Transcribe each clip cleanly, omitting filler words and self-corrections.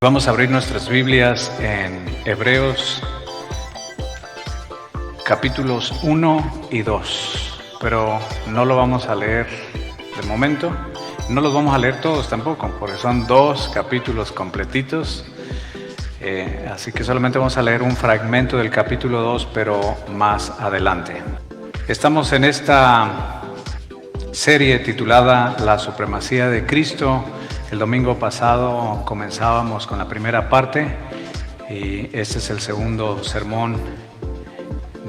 Vamos a abrir nuestras Biblias en Hebreos capítulos 1 y 2, pero no lo vamos a leer de momento, no los vamos a leer todos tampoco, porque son 2 capítulos completitos, así que solamente vamos a leer un fragmento del capítulo 2, pero más adelante. Estamos en esta serie titulada La Supremacía de Cristo. El domingo pasado comenzábamos con la primera parte y este es el segundo sermón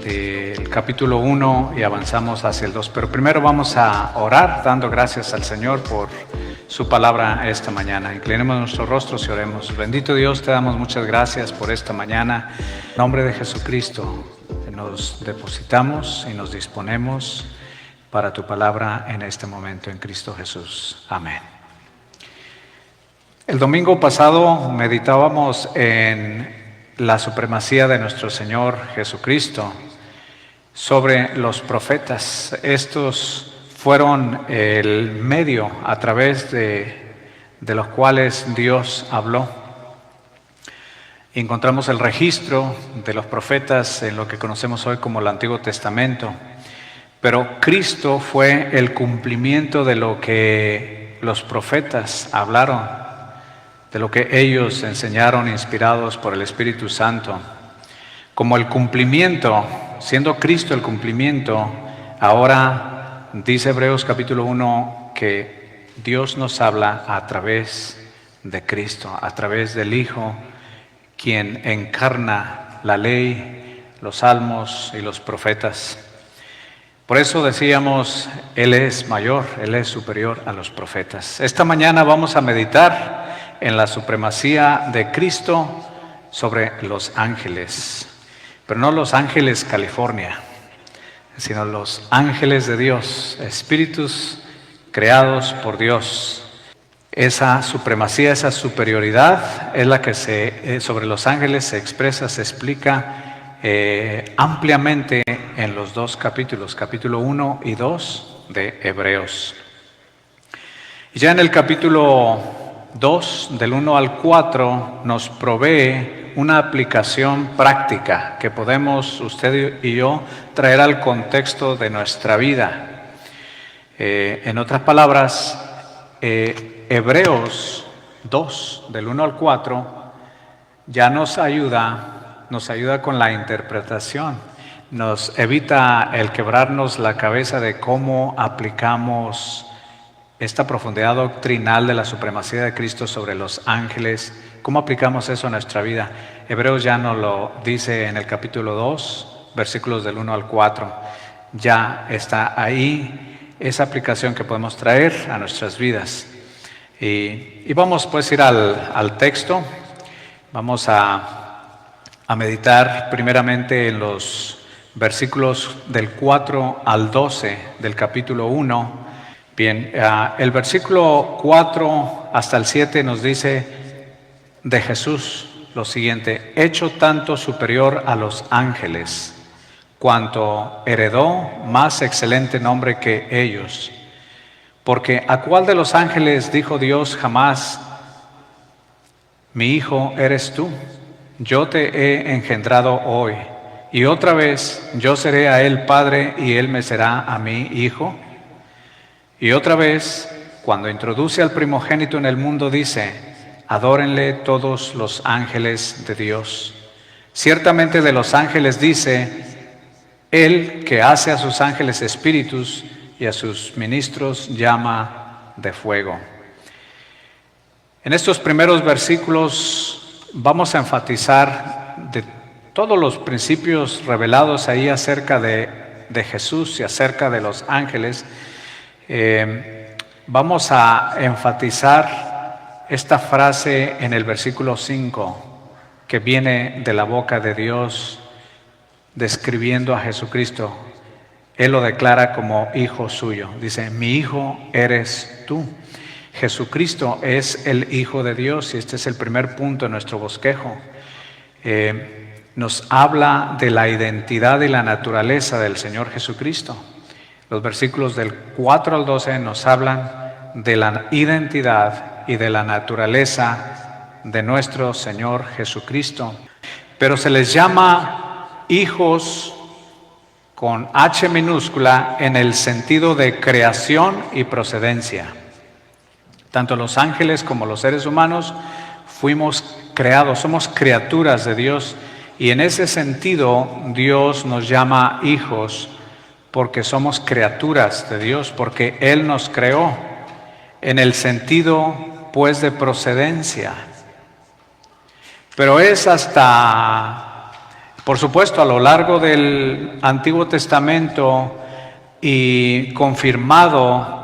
del capítulo 1 y avanzamos hacia el 2. Pero primero vamos a orar dando gracias al Señor por su palabra esta mañana. Inclinemos nuestros rostros y oremos. Bendito Dios, te damos muchas gracias por esta mañana. En nombre de Jesucristo nos depositamos y nos disponemos para tu palabra en este momento en Cristo Jesús. Amén. El domingo pasado meditábamos en la supremacía de nuestro Señor Jesucristo sobre los profetas. Estos fueron el medio a través de los cuales Dios habló. Encontramos el registro de los profetas en lo que conocemos hoy como el Antiguo Testamento, pero Cristo fue el cumplimiento de lo que los profetas hablaron, de lo que ellos enseñaron inspirados por el Espíritu Santo. Como el cumplimiento, siendo Cristo el cumplimiento, ahora dice Hebreos capítulo 1 que Dios nos habla a través de Cristo, a través del Hijo, quien encarna la ley, los salmos y los profetas. Por eso decíamos, Él es mayor, Él es superior a los profetas. Esta mañana vamos a meditar en la supremacía de Cristo sobre los ángeles, pero no los ángeles California, sino los ángeles de Dios, espíritus creados por Dios. Esa supremacía, esa superioridad es la que sobre los ángeles se expresa, se explica ampliamente en los 2 capítulos, capítulo 1 y 2 de Hebreos. Y ya en el capítulo 2, del 1 al 4, nos provee una aplicación práctica que podemos usted y yo traer al contexto de nuestra vida. En otras palabras, Hebreos 2, del 1 al 4, ya nos ayuda con la interpretación, nos evita el quebrarnos la cabeza de cómo aplicamos esta profundidad doctrinal de la supremacía de Cristo sobre los ángeles. ¿Cómo aplicamos eso a nuestra vida? Hebreos ya nos lo dice en el capítulo 2, versículos del 1 al 4. Ya está ahí esa aplicación que podemos traer a nuestras vidas. Y vamos pues a ir al texto. Vamos a meditar primeramente en los versículos del 4 al 12 del capítulo 1. Bien, el versículo 4 hasta el 7 nos dice de Jesús lo siguiente: hecho tanto superior a los ángeles, cuanto heredó más excelente nombre que ellos. Porque ¿a cuál de los ángeles dijo Dios jamás: mi hijo eres tú, yo te he engendrado hoy, y otra vez yo seré a él padre y él me será a mí hijo? Y otra vez, cuando introduce al primogénito en el mundo, dice: adórenle todos los ángeles de Dios. Ciertamente de los ángeles dice: él que hace a sus ángeles espíritus y a sus ministros llama de fuego. En estos primeros versículos vamos a enfatizar de todos los principios revelados ahí acerca de Jesús y acerca de los ángeles. Vamos a enfatizar esta frase en el versículo 5 que viene de la boca de Dios describiendo a Jesucristo. Él lo declara como hijo suyo. Dice: mi hijo eres tú. Jesucristo es el Hijo de Dios y este es el primer punto de nuestro bosquejo. Nos habla de la identidad y la naturaleza del Señor Jesucristo. Los versículos del 4 al 12 nos hablan de la identidad y de la naturaleza de nuestro Señor Jesucristo. Pero se les llama hijos con H minúscula en el sentido de creación y procedencia. Tanto los ángeles como los seres humanos fuimos creados, somos criaturas de Dios, y en ese sentido Dios nos llama hijos porque somos criaturas de Dios, porque Él nos creó en el sentido pues de procedencia. Pero es hasta, por supuesto, a lo largo del Antiguo Testamento y confirmado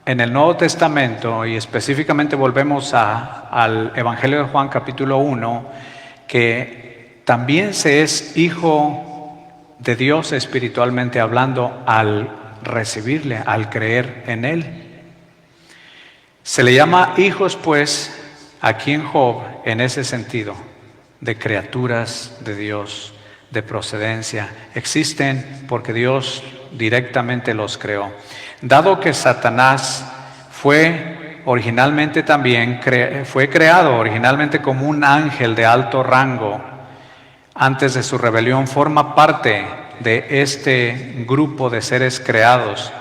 en el Nuevo Testamento, y específicamente volvemos al Evangelio de Juan capítulo 1, que también se es hijo de Dios espiritualmente hablando al recibirle, al creer en Él. Se le llama hijos, pues, aquí en Job, en ese sentido, de criaturas de Dios, de procedencia. Existen porque Dios directamente los creó. Dado que Satanás fue originalmente también, fue creado originalmente como un ángel de alto rango, antes de su rebelión forma parte de este grupo de seres creados,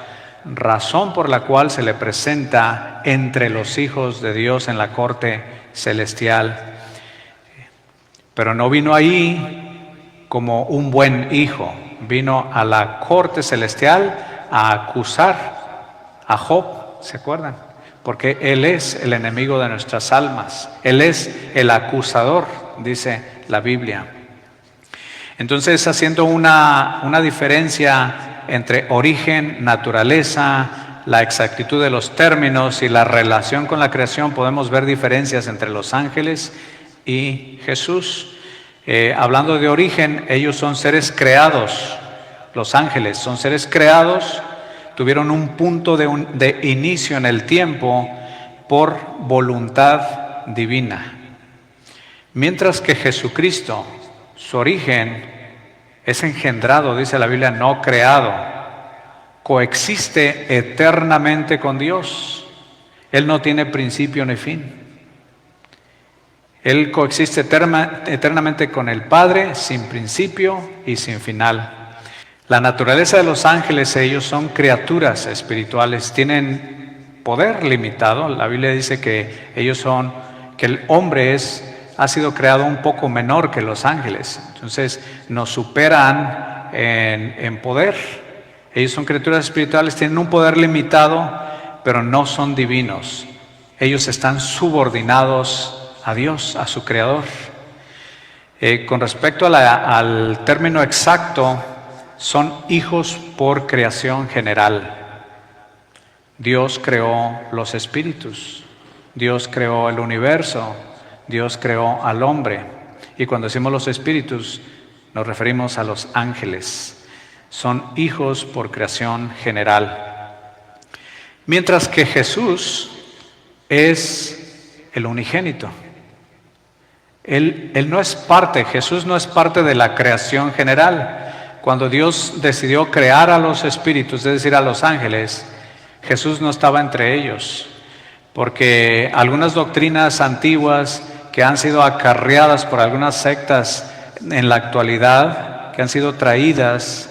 razón por la cual se le presenta entre los hijos de Dios en la corte celestial. Pero no vino ahí como un buen hijo, vino a la corte celestial a acusar a Job, ¿se acuerdan? Porque él es el enemigo de nuestras almas, él es el acusador, dice la Biblia. Entonces, haciendo una diferencia entre origen, naturaleza, la exactitud de los términos y la relación con la creación, podemos ver diferencias entre los ángeles y Jesús. Hablando de origen, ellos son seres creados. Los ángeles son seres creados, tuvieron un punto de inicio en el tiempo por voluntad divina. Mientras que Jesucristo, su origen es engendrado, dice la Biblia, no creado. Coexiste eternamente con Dios. Él no tiene principio ni fin. Él coexiste eternamente con el Padre, sin principio y sin final. La naturaleza de los ángeles, ellos son criaturas espirituales, tienen poder limitado. La Biblia dice que que el hombre ha sido creado un poco menor que los ángeles. Entonces nos superan en poder. Ellos son criaturas espirituales, tienen un poder limitado, pero no son divinos. Ellos están subordinados a Dios, a su Creador. Con respecto al término exacto, son hijos por creación general. Dios creó los espíritus, Dios creó el universo, Dios creó al hombre. Y cuando decimos los espíritus, nos referimos a los ángeles. Son hijos por creación general. Mientras que Jesús es el unigénito. Él no es parte, Jesús no es parte de la creación general. Cuando Dios decidió crear a los espíritus, es decir, a los ángeles, Jesús no estaba entre ellos. Porque algunas doctrinas antiguas que han sido acarreadas por algunas sectas en la actualidad, que han sido traídas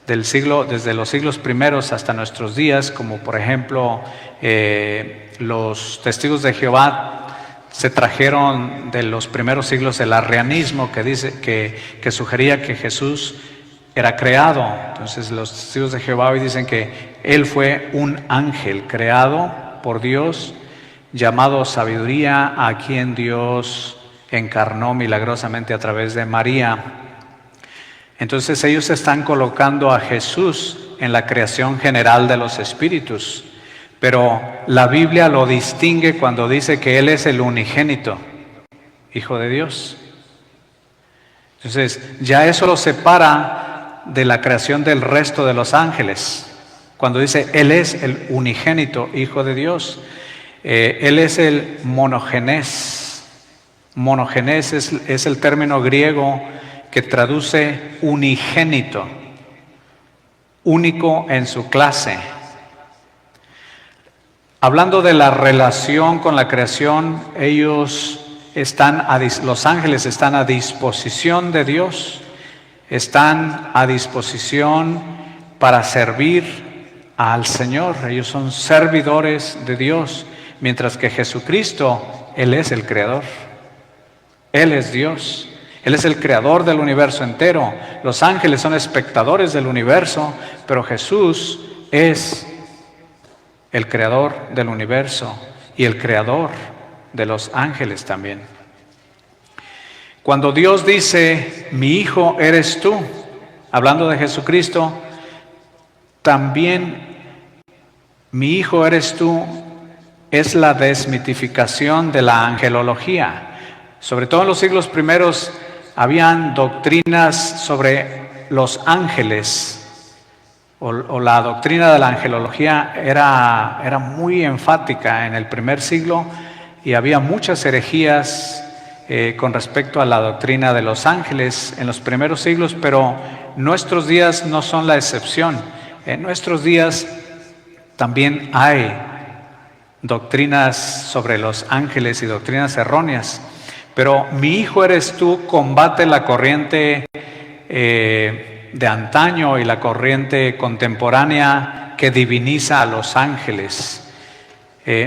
desde los siglos primeros hasta nuestros días, como por ejemplo los testigos de Jehová, se trajeron de los primeros siglos el arrianismo que sugería que Jesús era creado. Entonces los testigos de Jehová hoy dicen que Él fue un ángel creado por Dios, llamado sabiduría, a quien Dios encarnó milagrosamente a través de María. Entonces ellos están colocando a Jesús en la creación general de los espíritus, pero la Biblia lo distingue cuando dice que Él es el unigénito, Hijo de Dios. Entonces ya eso lo separa de la creación del resto de los ángeles. Cuando dice Él es el unigénito, Hijo de Dios, Él es el monogenés. Monogenés es el término griego que traduce unigénito, único en su clase. Hablando de la relación con la creación, ellos los ángeles están a disposición de Dios, están a disposición para servir al Señor. Ellos son servidores de Dios, mientras que Jesucristo, Él es el Creador. Él es Dios. Él es el creador del universo entero. Los ángeles son espectadores del universo, pero Jesús es el creador del universo y el creador de los ángeles también. Cuando Dios dice, mi hijo eres tú, hablando de Jesucristo, también mi hijo eres tú es la desmitificación de la angelología. Sobre todo en los siglos primeros habían doctrinas sobre los ángeles, o la doctrina de la angelología era muy enfática en el primer siglo, y había muchas herejías con respecto a la doctrina de los ángeles en los primeros siglos, pero nuestros días no son la excepción. En nuestros días también hay doctrinas sobre los ángeles y doctrinas erróneas. Pero mi hijo eres tú combate la corriente de antaño y la corriente contemporánea que diviniza a los ángeles.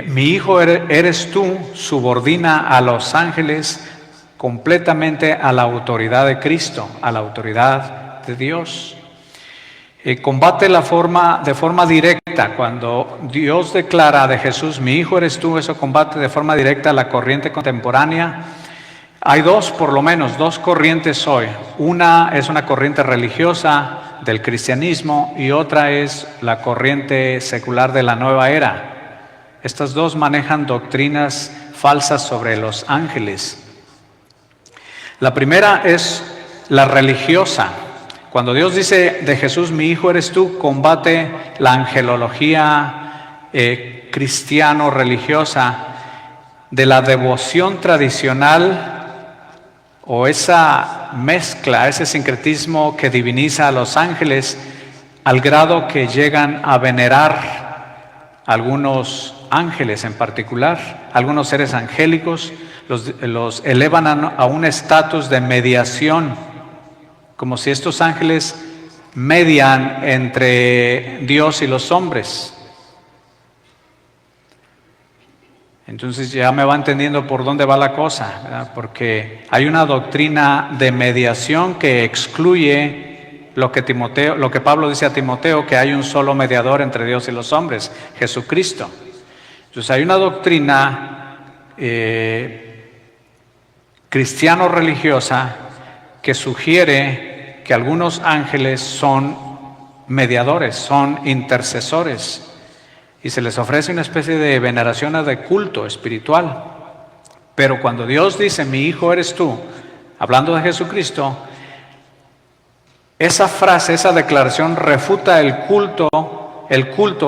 Mi hijo eres tú subordina a los ángeles completamente a la autoridad de Cristo, a la autoridad de Dios. Combate de forma directa. Cuando Dios declara de Jesús, mi hijo eres tú, eso combate de forma directa la corriente contemporánea. Hay por lo menos dos corrientes hoy. Una es una corriente religiosa del cristianismo y otra es la corriente secular de la nueva era. Estas dos manejan doctrinas falsas sobre los ángeles. La primera es la religiosa. Cuando Dios dice de Jesús, mi hijo eres tú, combate la angelología cristiano-religiosa de la devoción tradicional, o esa mezcla, ese sincretismo que diviniza a los ángeles al grado que llegan a venerar algunos ángeles en particular, algunos seres angélicos, los elevan a un estatus de mediación, como si estos ángeles median entre Dios y los hombres. Entonces ya me va entendiendo por dónde va la cosa, ¿verdad? Porque hay una doctrina de mediación que excluye lo que Pablo dice a Timoteo, que hay un solo mediador entre Dios y los hombres, Jesucristo. Entonces hay una doctrina cristiano-religiosa que sugiere que algunos ángeles son mediadores, son intercesores, y se les ofrece una especie de veneración o de culto espiritual. Pero cuando Dios dice, mi hijo eres tú, hablando de Jesucristo, esa frase, esa declaración refuta el culto,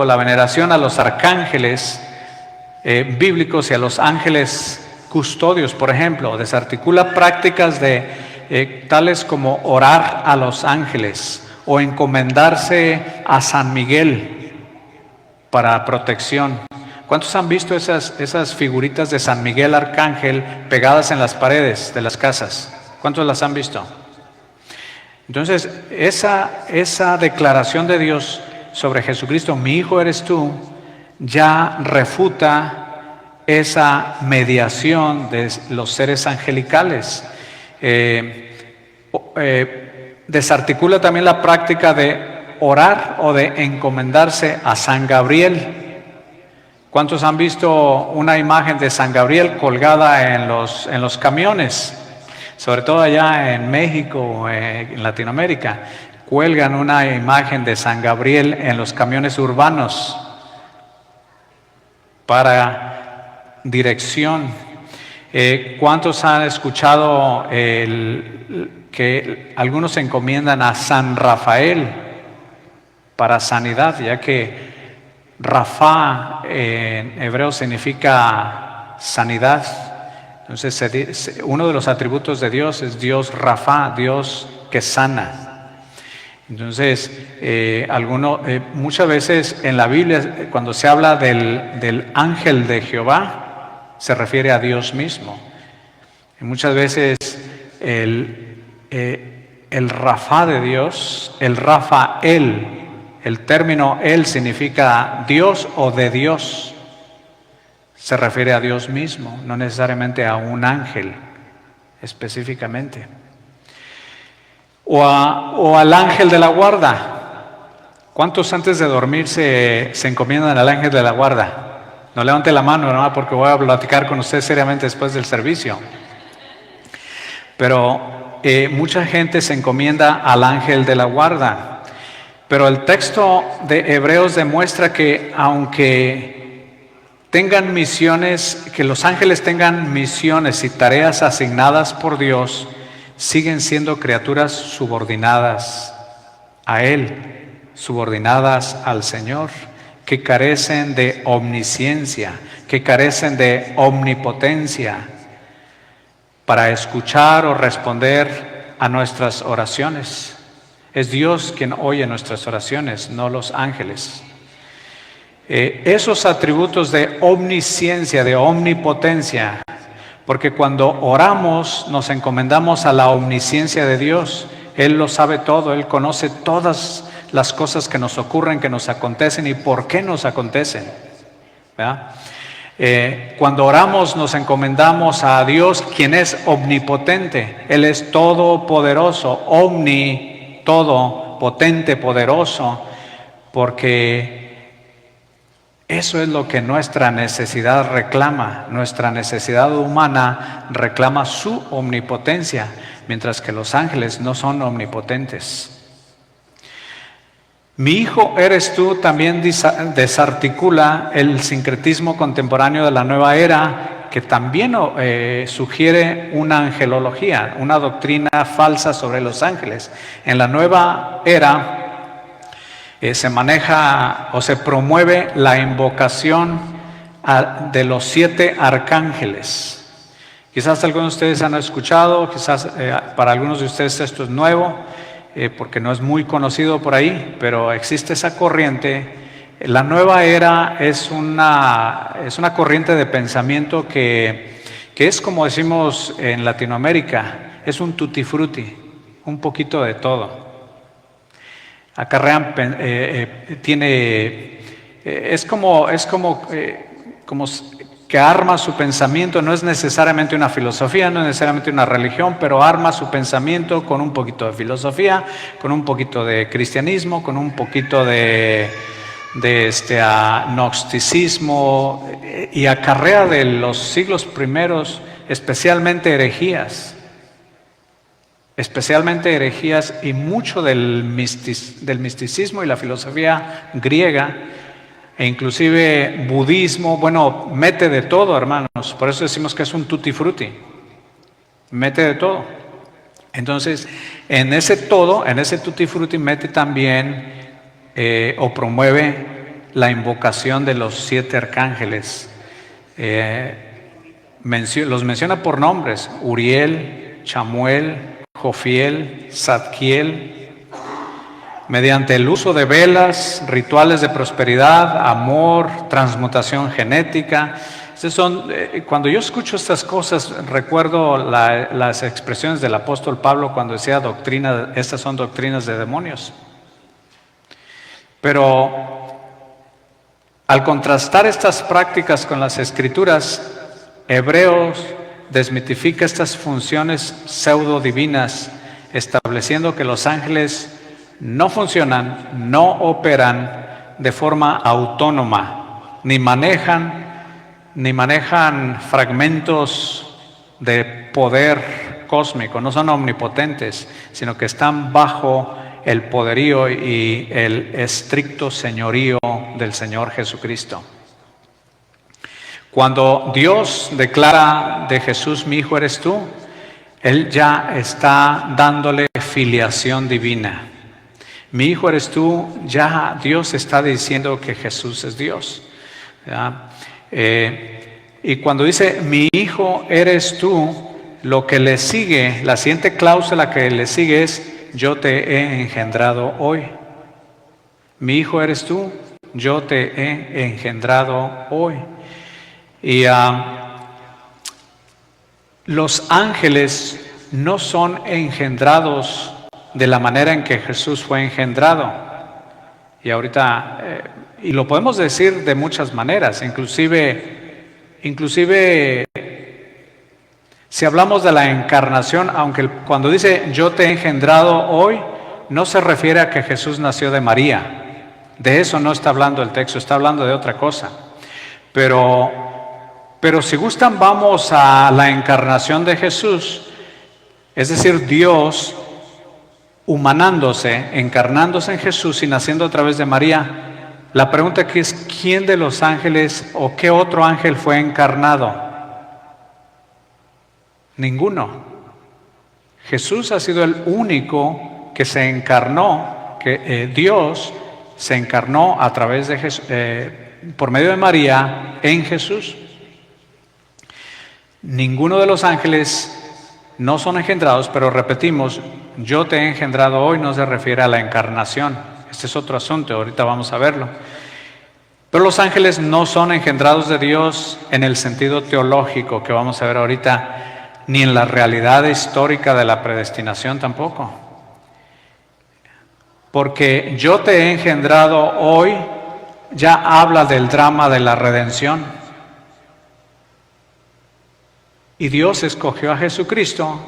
la veneración a los arcángeles bíblicos y a los ángeles custodios, por ejemplo. Desarticula prácticas tales como orar a los ángeles o encomendarse a San Miguel para protección. ¿Cuántos han visto esas figuritas de San Miguel Arcángel pegadas en las paredes de las casas? ¿Cuántos las han visto? Entonces, esa declaración de Dios sobre Jesucristo, mi hijo eres tú, ya refuta esa mediación de los seres angelicales. Desarticula también la práctica de orar o de encomendarse a San Gabriel. ¿Cuántos han visto una imagen de San Gabriel colgada en los camiones? Sobre todo allá en México, en Latinoamérica, cuelgan una imagen de San Gabriel en los camiones urbanos para dirección. ¿Cuántos han escuchado que algunos se encomiendan a San Rafael para sanidad, ya que Rafa en hebreo significa sanidad? Entonces uno de los atributos de Dios es Dios Rafa, Dios que sana. Entonces muchas veces en la Biblia, cuando se habla del ángel de Jehová, se refiere a Dios mismo. Y muchas veces el Rafa de Dios, el Rafael, el término él significa Dios o de Dios. Se refiere a Dios mismo, no necesariamente a un ángel específicamente. O al ángel de la guarda. ¿Cuántos antes de dormir se encomiendan al ángel de la guarda? No levante la mano, ¿no? Porque voy a platicar con usted seriamente después del servicio. Pero mucha gente se encomienda al ángel de la guarda. Pero el texto de Hebreos demuestra que aunque tengan misiones, que los ángeles tengan misiones y tareas asignadas por Dios, siguen siendo criaturas subordinadas a Él, subordinadas al Señor, que carecen de omnisciencia, que carecen de omnipotencia para escuchar o responder a nuestras oraciones. Es Dios quien oye nuestras oraciones, no los ángeles. Esos atributos de omnisciencia, de omnipotencia, porque cuando oramos nos encomendamos a la omnisciencia de Dios. Él lo sabe todo, Él conoce todas las cosas que nos ocurren, que nos acontecen y por qué nos acontecen, ¿verdad? Cuando oramos nos encomendamos a Dios, quien es omnipotente. Él es todopoderoso, todo, potente, poderoso, porque eso es lo que nuestra necesidad reclama. Nuestra necesidad humana reclama su omnipotencia, mientras que los ángeles no son omnipotentes. Mi hijo eres tú también desarticula el sincretismo contemporáneo de la nueva era, que también sugiere una angelología, una doctrina falsa sobre los ángeles. En la nueva era se maneja o se promueve la invocación de los 7 arcángeles. Quizás algunos de ustedes han escuchado, quizás para algunos de ustedes esto es nuevo, porque no es muy conocido por ahí, pero existe esa corriente. La nueva era es una corriente de pensamiento que es, como decimos en Latinoamérica, es un tutti frutti, un poquito de todo. Acarrean, es como que arma su pensamiento. No es necesariamente una filosofía, no es necesariamente una religión, pero arma su pensamiento con un poquito de filosofía, con un poquito de cristianismo, con un poquito de gnosticismo, y acarrea de los siglos primeros especialmente herejías y mucho del misticismo y la filosofía griega. E inclusive budismo, bueno, mete de todo, hermanos. Por eso decimos que es un tutti frutti. Mete de todo. Entonces, en ese todo, en ese tutti frutti, mete también o promueve la invocación de los 7 arcángeles. Los menciona por nombres: Uriel, Chamuel, Jofiel, Zadkiel, mediante el uso de velas, rituales de prosperidad, amor, transmutación genética. Cuando yo escucho estas cosas, recuerdo las expresiones del apóstol Pablo cuando decía estas son doctrinas de demonios. Pero al contrastar estas prácticas con las Escrituras, Hebreos desmitifica estas funciones pseudo divinas, estableciendo que los ángeles no funcionan, no operan de forma autónoma, ni manejan fragmentos de poder cósmico, no son omnipotentes, sino que están bajo el poderío y el estricto señorío del Señor Jesucristo. Cuando Dios declara de Jesús, mi hijo eres tú, Él ya está dándole filiación divina. Mi hijo eres tú, ya Dios está diciendo que Jesús es Dios. Y cuando dice, mi hijo eres tú, lo que le sigue, la siguiente cláusula que le sigue es, yo te he engendrado hoy. Mi hijo eres tú, yo te he engendrado hoy. Y los ángeles no son engendrados de la manera en que Jesús fue engendrado. Y ahorita, y lo podemos decir de muchas maneras, inclusive si hablamos de la encarnación, aunque cuando dice yo te he engendrado hoy, no se refiere a que Jesús nació de María. De eso no está hablando el texto, está hablando de otra cosa. Pero si gustan, vamos a la encarnación de Jesús, es decir, Dios humanándose, encarnándose en Jesús y naciendo a través de María. La pregunta aquí es, ¿quién de los ángeles o qué otro ángel fue encarnado? Ninguno. Jesús ha sido el único que se encarnó, que Dios se encarnó a través de Jesús, por medio de María en Jesús. Ninguno de los ángeles no son engendrados, pero repetimos, yo te he engendrado hoy no se refiere a la encarnación. Este es otro asunto, ahorita vamos a verlo. Pero los ángeles no son engendrados de Dios en el sentido teológico que vamos a ver ahorita, ni en la realidad histórica de la predestinación tampoco. Porque yo te he engendrado hoy ya habla del drama de la redención. Y Dios escogió a Jesucristo.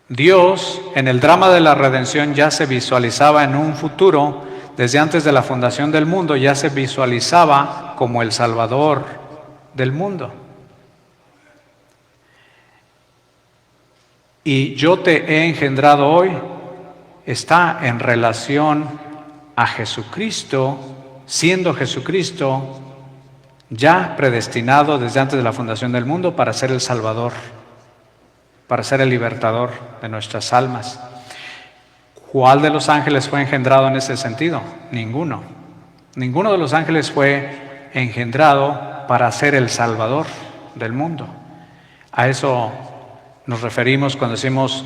Dios en el drama de la redención ya se visualizaba en un futuro, desde antes de la fundación del mundo, ya se visualizaba como el Salvador del mundo. Y yo te he engendrado hoy está en relación a Jesucristo, siendo Jesucristo ya predestinado desde antes de la fundación del mundo para ser el Salvador, para ser el libertador de nuestras almas. ¿Cuál de los ángeles fue engendrado en ese sentido? Ninguno. Ninguno de los ángeles fue engendrado para ser el Salvador del mundo. A eso nos referimos cuando decimos,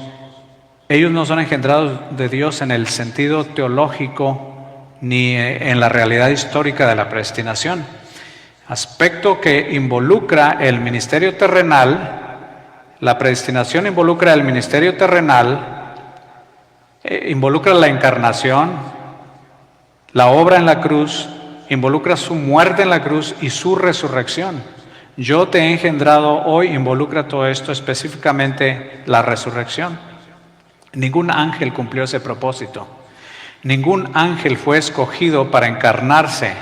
ellos no son engendrados de Dios en el sentido teológico ni en la realidad histórica de la predestinación. Aspecto que involucra el ministerio terrenal. La predestinación involucra el ministerio terrenal, involucra la encarnación, la obra en la cruz, involucra su muerte en la cruz y su resurrección. Yo te he engendrado hoy, involucra todo esto, específicamente la resurrección. Ningún ángel cumplió ese propósito. Ningún ángel fue escogido para encarnarse.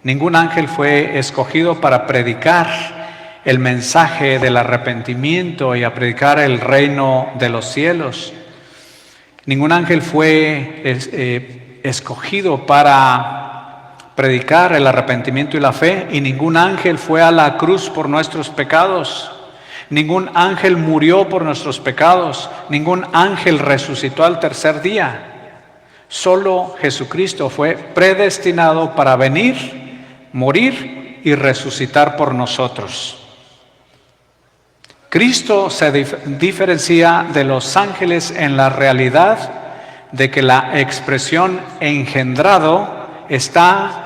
Ningún ángel fue escogido para predicar el mensaje del arrepentimiento y a predicar el reino de los cielos. Ningún ángel fue escogido para predicar el arrepentimiento y la fe, y ningún ángel fue a la cruz por nuestros pecados. Ningún ángel murió por nuestros pecados. Ningún ángel resucitó al tercer día. Solo Jesucristo fue predestinado para venir, morir y resucitar por nosotros. Cristo se diferencia de los ángeles en la realidad de que la expresión engendrado está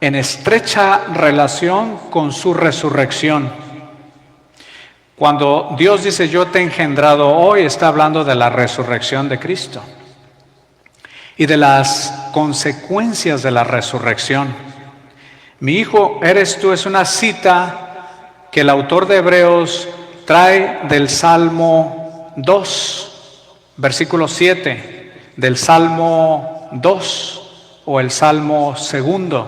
en estrecha relación con su resurrección. Cuando Dios dice yo te he engendrado hoy, está hablando de la resurrección de Cristo y de las consecuencias de la resurrección. Mi hijo eres tú es una cita que el autor de Hebreos trae del Salmo 2, versículo 7, del Salmo 2 o el Salmo 2,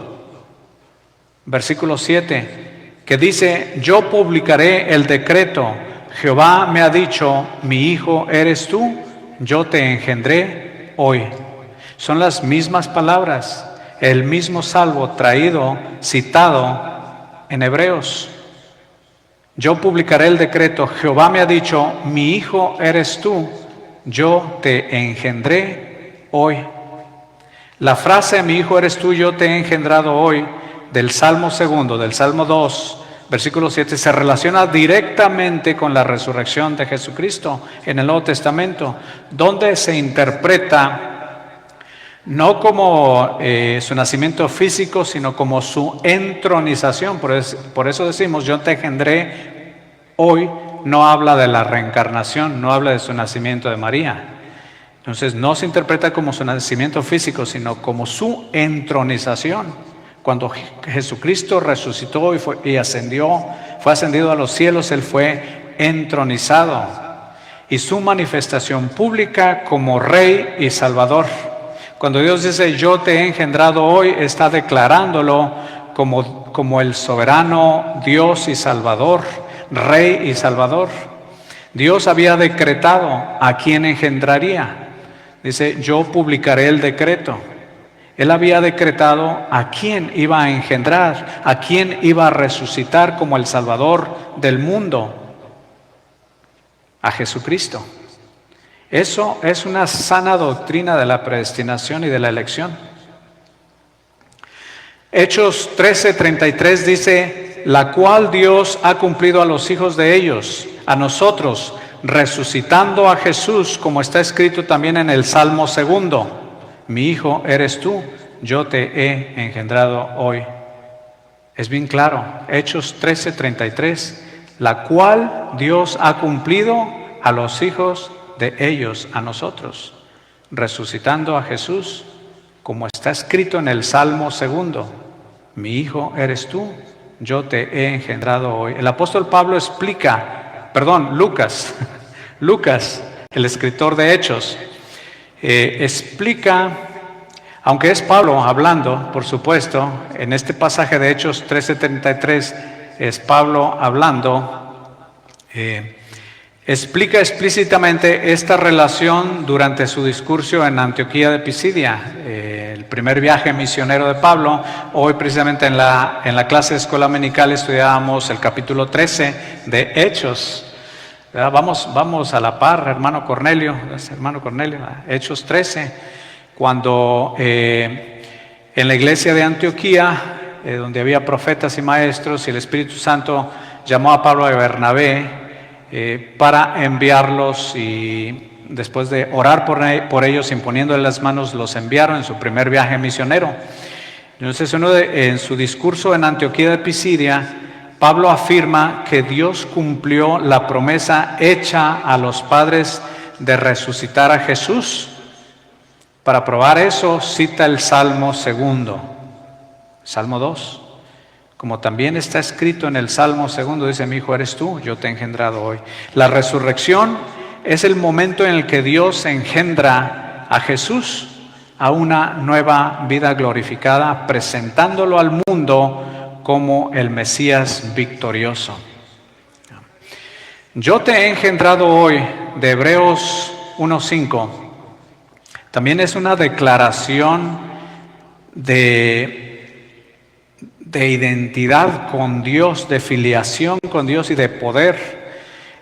versículo 7, que dice, yo publicaré el decreto, Jehová me ha dicho, mi hijo eres tú, yo te engendré hoy. Son las mismas palabras, el mismo salmo traído, citado en Hebreos. Yo publicaré el decreto, Jehová me ha dicho, mi hijo eres tú, yo te engendré hoy. La frase, mi hijo eres tú, yo te he engendrado hoy, del Salmo 2, del Salmo 2, versículo 7, se relaciona directamente con la resurrección de Jesucristo en el Nuevo Testamento, donde se interpreta no como su nacimiento físico, sino como su entronización. Por eso decimos, yo te engendré hoy no habla de la reencarnación, no habla de su nacimiento de María. Entonces no se interpreta como su nacimiento físico, sino como su entronización. Cuando Jesucristo resucitó y fue ascendido a los cielos, Él fue entronizado. Y su manifestación pública como Rey y Salvador. Cuando Dios dice, yo te he engendrado hoy, está declarándolo como el soberano Dios y Salvador, Rey y Salvador. Dios había decretado a quién engendraría. Dice, yo publicaré el decreto. Él había decretado a quién iba a engendrar, a quién iba a resucitar como el Salvador del mundo, a Jesucristo. Eso es una sana doctrina de la predestinación y de la elección. Hechos 13:33 dice, la cual Dios ha cumplido a los hijos de ellos, a nosotros, resucitando a Jesús, como está escrito también en el Salmo 2. Mi hijo eres tú, yo te he engendrado hoy. Es bien claro, Hechos 13:33, la cual Dios ha cumplido a los hijos de ellos, a nosotros, resucitando a Jesús, como está escrito en el Salmo 2. Mi hijo eres tú, yo te he engendrado hoy. El apóstol Pablo Lucas, el escritor de Hechos, explica, aunque es Pablo hablando, por supuesto, en este pasaje de Hechos 13:33 es Pablo hablando, explica explícitamente esta relación durante su discurso en Antioquía de Pisidia, el primer viaje misionero de Pablo. Hoy precisamente en la clase de escuela dominical estudiábamos el capítulo 13 de Hechos. Vamos a la par, hermano Cornelio, Hechos 13, cuando en la iglesia de Antioquía, donde había profetas y maestros, y el Espíritu Santo llamó a Pablo y Bernabé para enviarlos, y después de orar por ellos, imponiéndole las manos, los enviaron en su primer viaje misionero. Entonces en su discurso en Antioquía de Pisidia, Pablo afirma que Dios cumplió la promesa hecha a los padres de resucitar a Jesús. Para probar eso, cita el Salmo 2, Salmo 2. Como también está escrito en el Salmo 2, dice, mi hijo eres tú, yo te he engendrado hoy. La resurrección es el momento en el que Dios engendra a Jesús a una nueva vida glorificada, presentándolo al mundo como el Mesías victorioso. Yo te he engendrado hoy, de Hebreos 1:5, también es una declaración de identidad con Dios, de filiación con Dios y de poder.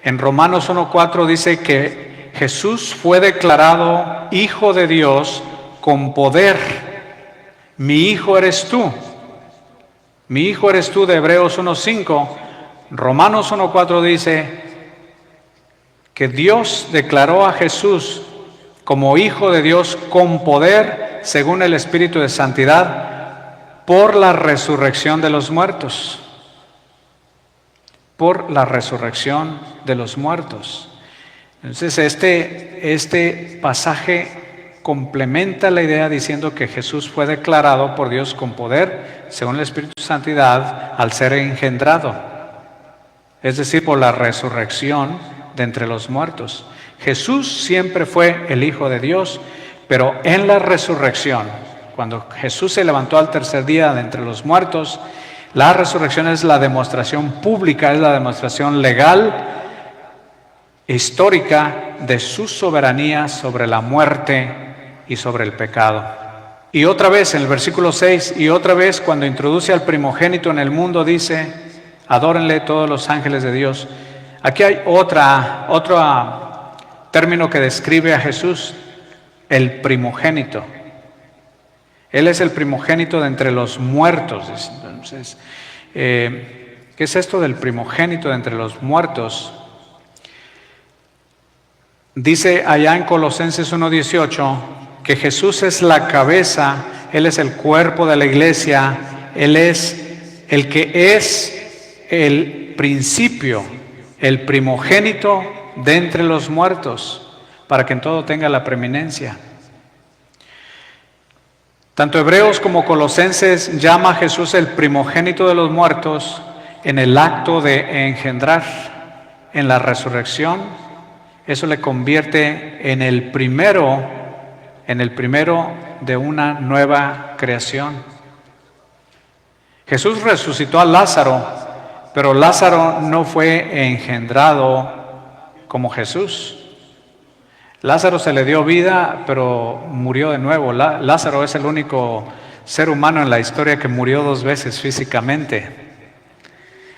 En Romanos 1:4 dice que Jesús fue declarado Hijo de Dios con poder. Mi hijo eres tú. Mi hijo eres tú, de Hebreos 1:5. Romanos 1:4 dice que Dios declaró a Jesús como Hijo de Dios con poder, según el Espíritu de Santidad, por la resurrección de los muertos. Por la resurrección de los muertos. Entonces este pasaje complementa la idea diciendo que Jesús fue declarado por Dios con poder, según el Espíritu de Santidad, al ser engendrado, es decir, por la resurrección de entre los muertos. Jesús siempre fue el Hijo de Dios, pero en la resurrección, cuando Jesús se levantó al tercer día de entre los muertos, la resurrección es la demostración pública, es la demostración legal, histórica, de su soberanía sobre la muerte y sobre el pecado. Y otra vez en el versículo 6, y otra vez cuando introduce al primogénito en el mundo, dice, adórenle todos los ángeles de Dios. Aquí hay otro término que describe a Jesús, el primogénito. Él es el primogénito de entre los muertos. Entonces, ¿qué es esto del primogénito de entre los muertos? Dice allá en Colosenses 1:18 que Jesús es la cabeza, Él es el cuerpo de la iglesia, Él es el que es el principio, el primogénito de entre los muertos, para que en todo tenga la preeminencia. Tanto Hebreos como Colosenses llama a Jesús el primogénito de los muertos en el acto de engendrar. En la resurrección, eso le convierte en el primero de una nueva creación. Jesús resucitó a Lázaro, pero Lázaro no fue engendrado como Jesús. Lázaro se le dio vida, pero murió de nuevo. Lázaro es el único ser humano en la historia que murió 2 veces físicamente.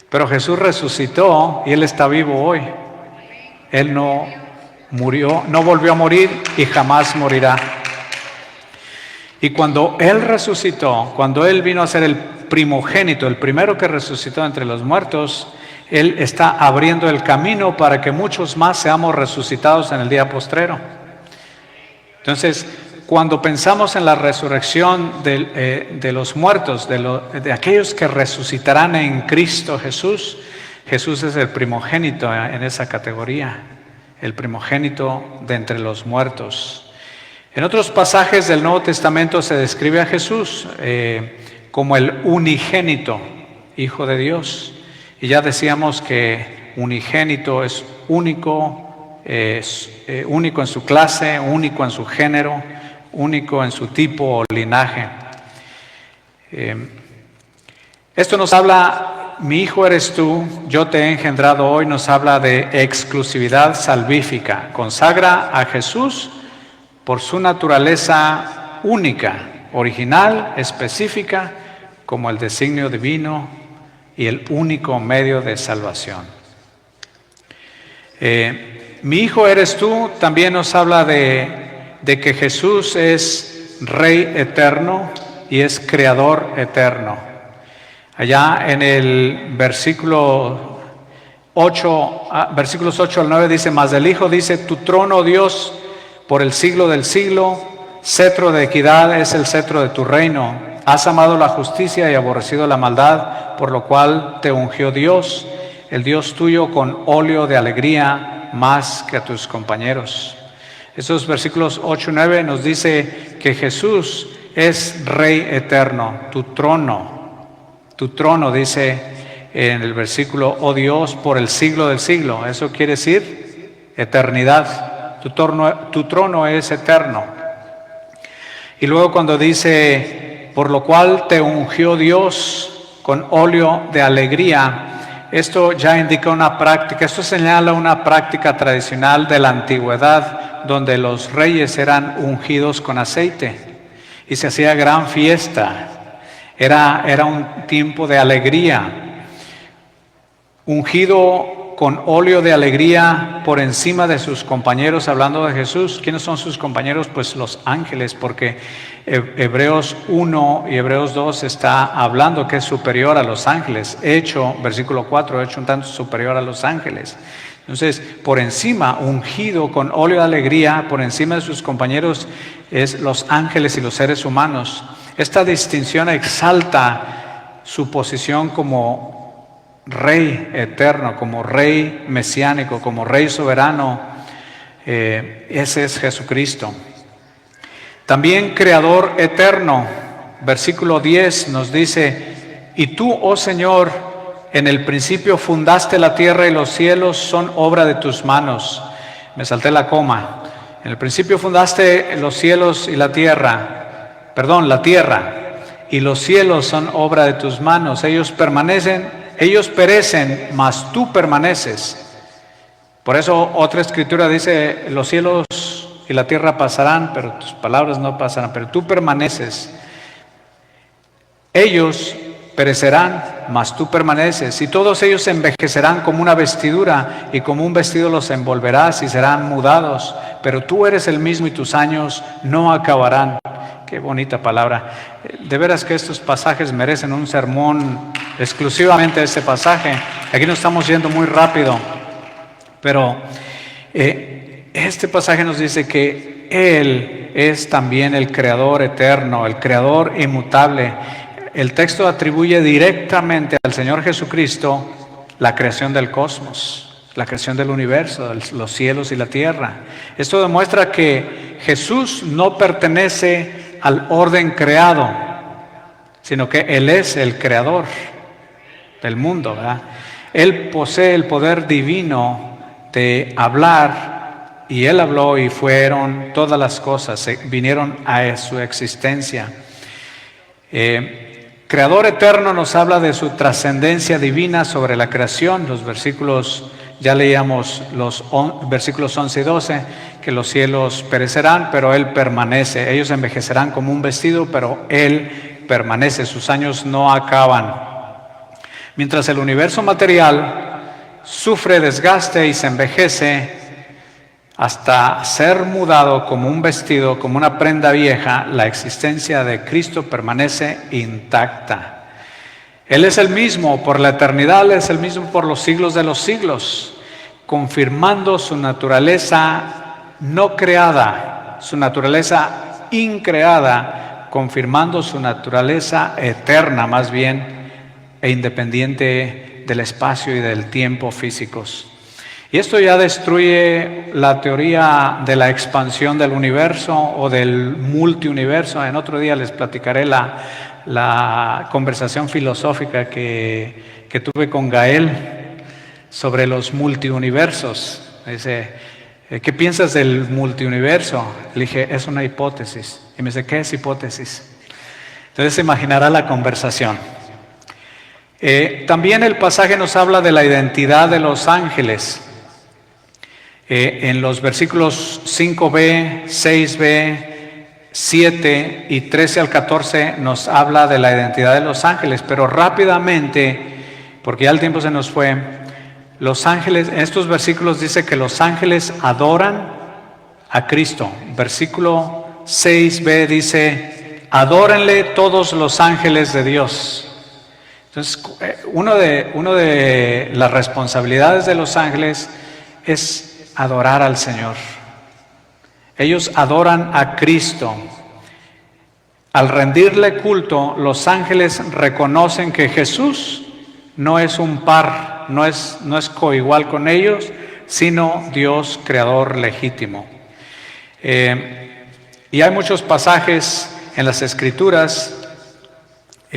Pero Jesús resucitó y Él está vivo hoy. Él no murió, no volvió a morir y jamás morirá. Y cuando Él resucitó, cuando Él vino a ser el primogénito, el primero que resucitó entre los muertos, Él está abriendo el camino para que muchos más seamos resucitados en el día postrero. Entonces, cuando pensamos en la resurrección de los muertos, de aquellos que resucitarán en Cristo Jesús, Jesús es el primogénito en esa categoría, el primogénito de entre los muertos. En otros pasajes del Nuevo Testamento se describe a Jesús como el unigénito, Hijo de Dios. Y ya decíamos que unigénito es único en su clase, único en su género, único en su tipo o linaje. Esto nos habla, mi hijo eres tú, yo te he engendrado hoy, nos habla de exclusividad salvífica. Consagra a Jesús por su naturaleza única, original, específica, como el designio divino y el único medio de salvación. Mi hijo eres tú también nos habla de que Jesús es Rey eterno y es Creador eterno. Allá en el versículos 8 al 9 dice, mas del Hijo dice, tu trono, Dios, por el siglo del siglo, cetro de equidad es el cetro de tu reino. Has amado la justicia y aborrecido la maldad, por lo cual te ungió Dios, el Dios tuyo, con óleo de alegría más que a tus compañeros. Esos versículos 8 y 9 nos dice que Jesús es Rey eterno, tu trono dice en el versículo, oh Dios, por el siglo del siglo. Eso quiere decir eternidad. Tu trono es eterno. Y luego cuando dice, por lo cual te ungió Dios con óleo de alegría, esto ya indica una práctica, esto señala una práctica tradicional de la antigüedad, donde los reyes eran ungidos con aceite y se hacía gran fiesta. Era un tiempo de alegría, ungido con óleo de alegría por encima de sus compañeros, hablando de Jesús. ¿Quiénes son sus compañeros? Pues los ángeles, porque Hebreos 1 y Hebreos 2 está hablando que es superior a los ángeles. Versículo 4, hecho un tanto superior a los ángeles. Entonces, por encima, ungido con óleo de alegría, por encima de sus compañeros, es los ángeles y los seres humanos. Esta distinción exalta su posición como Rey eterno, como Rey mesiánico, como Rey soberano. Ese es Jesucristo. También Creador eterno. Versículo 10 nos dice, y tú, oh Señor, en el principio fundaste la tierra y los cielos son obra de tus manos. Me salté la coma. En el principio fundaste los cielos y la tierra. La tierra y los cielos son obra de tus manos. Ellos perecen, mas tú permaneces. Por eso otra escritura dice, los cielos y la tierra pasarán, pero tus palabras no pasarán, pero tú permaneces. Ellos perecerán, mas tú permaneces, y todos ellos envejecerán como una vestidura, y como un vestido los envolverás y serán mudados, pero tú eres el mismo y tus años no acabarán. Qué bonita palabra. De veras que estos pasajes merecen un sermón exclusivamente de este pasaje. Aquí nos estamos yendo muy rápido, pero este pasaje nos dice que Él es también el Creador eterno, el Creador inmutable. El texto atribuye directamente al Señor Jesucristo la creación del cosmos. la creación del universo, los cielos y la tierra. Esto demuestra que Jesús no pertenece al orden creado, sino que Él es el creador del mundo, ¿verdad? Él posee el poder divino de hablar, y Él habló y fueron todas las cosas, vinieron a su existencia. Creador eterno nos habla de su trascendencia divina sobre la creación. Los versículos, ya leíamos los versículos 11 y 12, que los cielos perecerán, pero Él permanece. Ellos envejecerán como un vestido, pero Él permanece. Sus años no acaban. Mientras el universo material sufre desgaste y se envejece hasta ser mudado como un vestido, como una prenda vieja, la existencia de Cristo permanece intacta. Él es el mismo por la eternidad, Él es el mismo por los siglos de los siglos, confirmando su naturaleza no creada, su naturaleza increada, confirmando su naturaleza eterna más bien, e independiente del espacio y del tiempo físicos. Y esto ya destruye la teoría de la expansión del universo o del multiuniverso. En otro día les platicaré la conversación filosófica que tuve con Gael sobre los multiuniversos. Dice, ¿qué piensas del multiuniverso? Le dije, es una hipótesis. Y me dice, ¿qué es hipótesis? Entonces se imaginará la conversación. También el pasaje nos habla de la identidad de los ángeles. En los versículos 5b, 6b, 7 y 13 al 14 nos habla de la identidad de los ángeles, pero rápidamente, porque ya el tiempo se nos fue, los ángeles, en estos versículos dice que los ángeles adoran a Cristo. Versículo 6b dice, adórenle todos los ángeles de Dios. Entonces, uno de las responsabilidades de los ángeles es adorar al Señor. Ellos adoran a Cristo. Al rendirle culto, los ángeles reconocen que Jesús no es un par, no es coigual con ellos, sino Dios creador legítimo. Y hay muchos pasajes en las Escrituras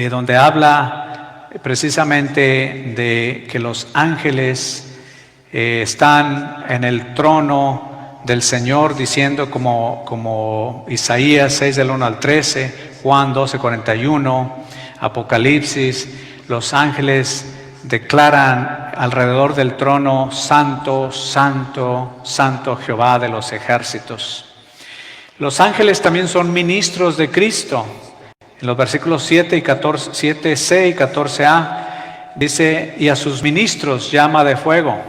donde habla precisamente de que los ángeles están en el trono del Señor diciendo como Isaías 6 del 1 al 13, Juan 12, 41, Apocalipsis, los ángeles declaran alrededor del trono, Santo, Santo, Santo Jehová de los ejércitos. Los ángeles también son ministros de Cristo. En los versículos 7 y 14, 7c y 14a dice, y a sus ministros llama de fuego.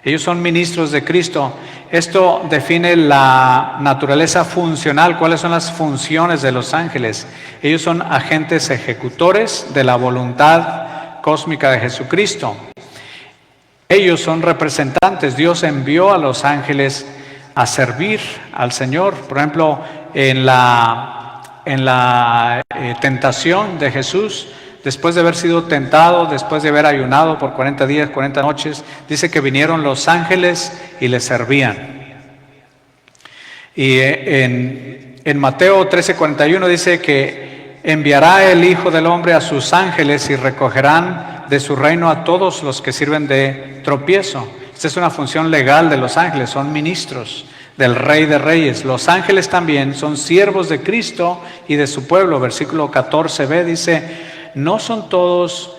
Ellos son ministros de Cristo. Esto define la naturaleza funcional. ¿Cuáles son las funciones de los ángeles? Ellos son agentes ejecutores de la voluntad cósmica de Jesucristo. Ellos son representantes. Dios envió a los ángeles a servir al Señor. Por ejemplo, en la tentación de Jesús, después de haber sido tentado, después de haber ayunado por 40 días, 40 noches, dice que vinieron los ángeles y le servían. Y en Mateo 13:41 dice que enviará el Hijo del Hombre a sus ángeles y recogerán de su reino a todos los que sirven de tropiezo. Esta es una función legal de los ángeles, son ministros del Rey de Reyes. Los ángeles también son siervos de Cristo y de su pueblo. Versículo 14b dice, no son todos,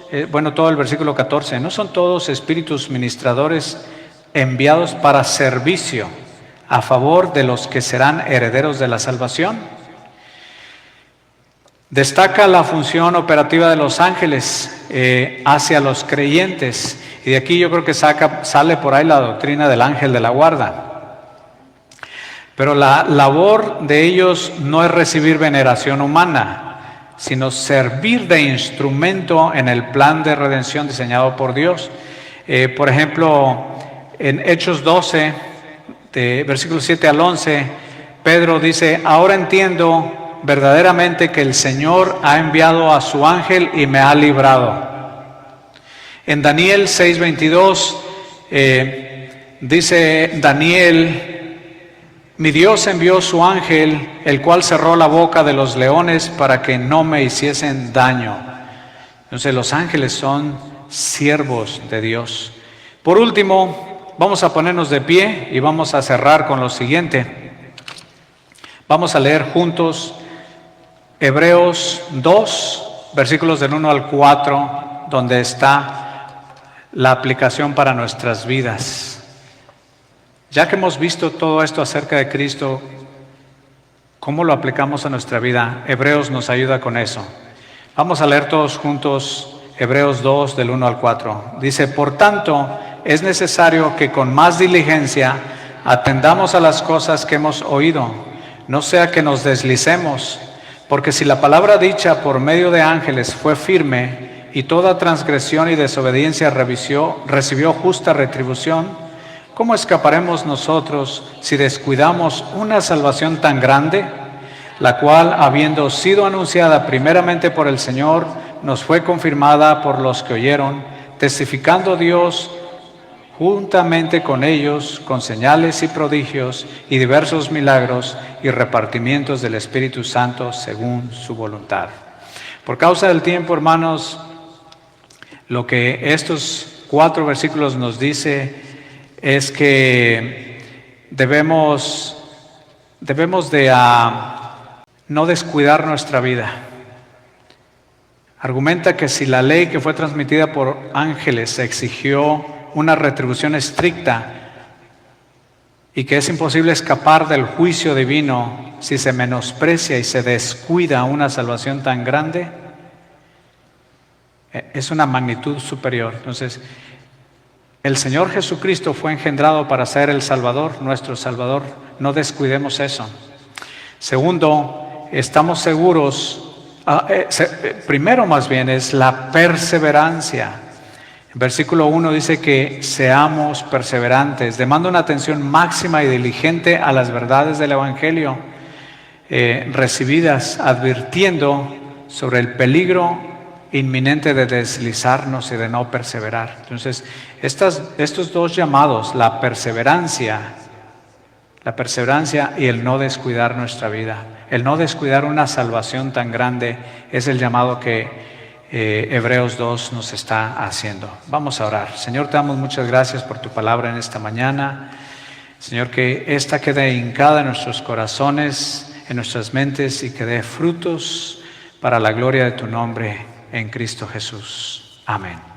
todo el versículo 14, no son todos espíritus ministradores enviados para servicio a favor de los que serán herederos de la salvación. Destaca la función operativa de los ángeles hacia los creyentes, y de aquí yo creo que sale por ahí la doctrina del ángel de la guarda. Pero la labor de ellos no es recibir veneración humana, sino servir de instrumento en el plan de redención diseñado por Dios. Por ejemplo, en Hechos 12, de versículos 7 al 11, Pedro dice, ahora entiendo verdaderamente que el Señor ha enviado a su ángel y me ha librado. En Daniel 6:22, dice Daniel: mi Dios envió su ángel, el cual cerró la boca de los leones para que no me hiciesen daño. Entonces los ángeles son siervos de Dios. Por último, vamos a ponernos de pie y vamos a cerrar con lo siguiente. Vamos a leer juntos Hebreos 2, versículos del 1 al 4, donde está la aplicación para nuestras vidas. Ya que hemos visto todo esto acerca de Cristo, ¿cómo lo aplicamos a nuestra vida? Hebreos nos ayuda con eso. Vamos a leer todos juntos Hebreos 2, del 1 al 4. Dice: por tanto, es necesario que con más diligencia atendamos a las cosas que hemos oído, no sea que nos deslicemos, porque si la palabra dicha por medio de ángeles fue firme, y toda transgresión y desobediencia recibió justa retribución, ¿cómo escaparemos nosotros si descuidamos una salvación tan grande, la cual, habiendo sido anunciada primeramente por el Señor, nos fue confirmada por los que oyeron, testificando Dios juntamente con ellos, con señales y prodigios y diversos milagros y repartimientos del Espíritu Santo según su voluntad? Por causa del tiempo, hermanos, lo que estos 4 versículos nos dice es que debemos de no descuidar nuestra vida. Argumenta que si la ley que fue transmitida por ángeles exigió una retribución estricta y que es imposible escapar del juicio divino si se menosprecia y se descuida una salvación tan grande, es una magnitud superior. Entonces, el Señor Jesucristo fue engendrado para ser el Salvador, nuestro Salvador. No descuidemos eso. Segundo, estamos seguros, primero más bien es la perseverancia. En versículo 1 dice que seamos perseverantes, demanda una atención máxima y diligente a las verdades del Evangelio recibidas, advirtiendo sobre el peligro inminente de deslizarnos y de no perseverar. Entonces, estos 2 llamados, la perseverancia y el no descuidar nuestra vida, el no descuidar una salvación tan grande, es el llamado que Hebreos 2 nos está haciendo. Vamos a orar. Señor, te damos muchas gracias por tu palabra en esta mañana. Señor, que esta quede hincada en nuestros corazones, en nuestras mentes, y que dé frutos para la gloria de tu nombre en Cristo Jesús. Amén.